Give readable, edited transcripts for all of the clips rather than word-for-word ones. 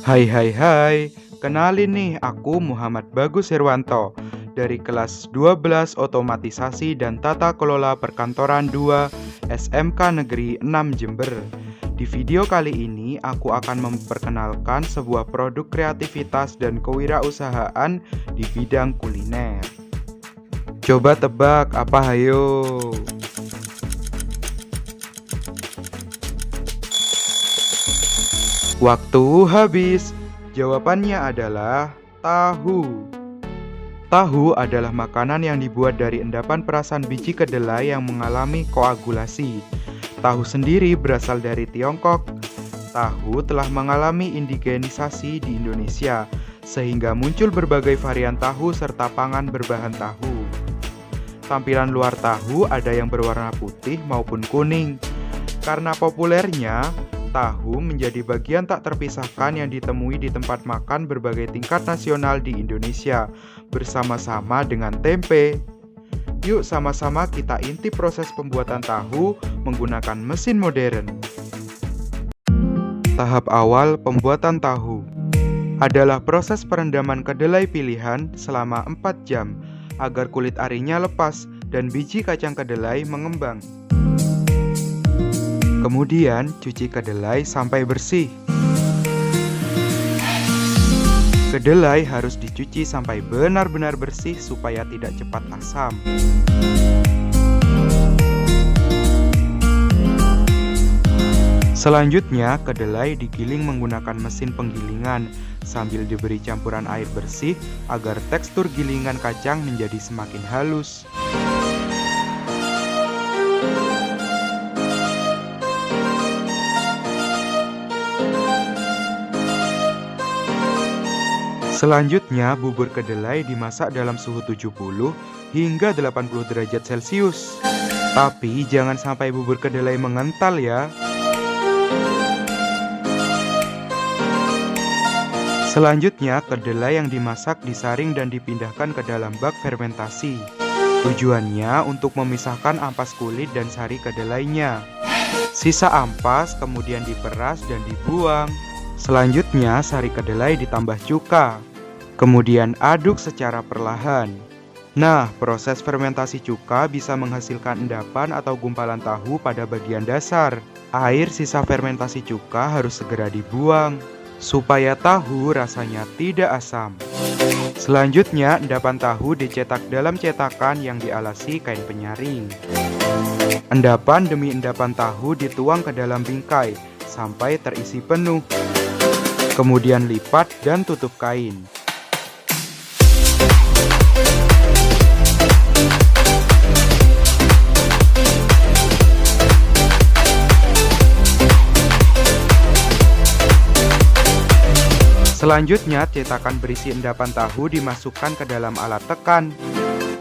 Hai hai hai, kenalin nih aku Muhammad Bagus Herwanto dari kelas 12 Otomatisasi dan Tata Kelola Perkantoran 2 SMK Negeri 6 Jember. Di video kali ini aku akan memperkenalkan sebuah produk kreativitas dan kewirausahaan di bidang kuliner. Coba tebak apa hayo? Waktu habis. Jawabannya adalah tahu. Tahu adalah makanan yang dibuat dari endapan perasan biji kedelai yang mengalami koagulasi. Tahu sendiri berasal dari Tiongkok. Tahu telah mengalami indigenisasi di Indonesia, sehingga muncul berbagai varian tahu serta pangan berbahan tahu. Tampilan luar tahu ada yang berwarna putih maupun kuning. Karena populernya, tahu menjadi bagian tak terpisahkan yang ditemui di tempat makan berbagai tingkat nasional di Indonesia, bersama-sama dengan tempe. Yuk sama-sama kita intip proses pembuatan tahu menggunakan mesin modern. Tahap awal pembuatan tahu adalah proses perendaman kedelai pilihan selama 4 jam agar kulit arinya lepas dan biji kacang kedelai mengembang. Kemudian cuci kedelai sampai bersih. Kedelai harus dicuci sampai benar-benar bersih supaya tidak cepat asam. Selanjutnya, kedelai digiling menggunakan mesin penggilingan sambil diberi campuran air bersih agar tekstur gilingan kacang menjadi semakin halus. Selanjutnya, bubur kedelai dimasak dalam suhu 70 hingga 80 derajat Celcius. Tapi jangan sampai bubur kedelai mengental ya. Selanjutnya, kedelai yang dimasak disaring dan dipindahkan ke dalam bak fermentasi. Tujuannya untuk memisahkan ampas kulit dan sari kedelainya. Sisa ampas kemudian diperas dan dibuang. Selanjutnya, sari kedelai ditambah cuka. Kemudian aduk secara perlahan. Nah, proses fermentasi cuka bisa menghasilkan endapan atau gumpalan tahu pada bagian dasar. Air sisa fermentasi cuka harus segera dibuang, supaya tahu rasanya tidak asam. Selanjutnya, endapan tahu dicetak dalam cetakan yang dialasi kain penyaring. Endapan demi endapan tahu dituang ke dalam bingkai sampai terisi penuh. Kemudian lipat dan tutup kain. Selanjutnya, cetakan berisi endapan tahu dimasukkan ke dalam alat tekan.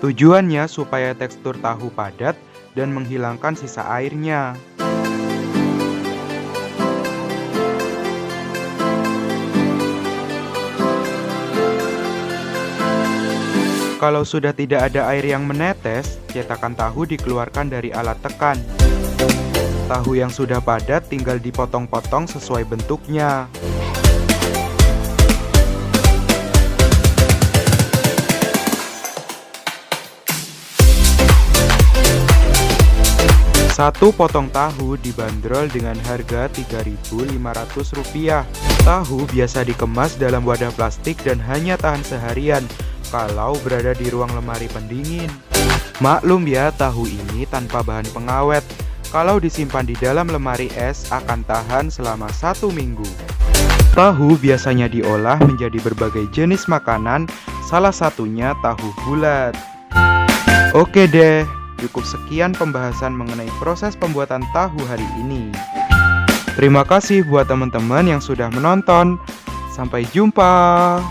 Tujuannya supaya tekstur tahu padat dan menghilangkan sisa airnya. Kalau sudah tidak ada air yang menetes, cetakan tahu dikeluarkan dari alat tekan. Tahu yang sudah padat tinggal dipotong-potong sesuai bentuknya. Satu potong tahu dibanderol dengan harga Rp3.500. Tahu biasa dikemas dalam wadah plastik dan hanya tahan seharian kalau berada di ruang lemari pendingin. Maklum ya, tahu ini tanpa bahan pengawet. Kalau disimpan di dalam lemari es akan tahan selama 1 minggu. Tahu biasanya diolah menjadi berbagai jenis makanan, salah satunya tahu bulat. Oke deh. Cukup sekian pembahasan mengenai proses pembuatan tahu hari ini. Terima kasih buat teman-teman yang sudah menonton. Sampai jumpa.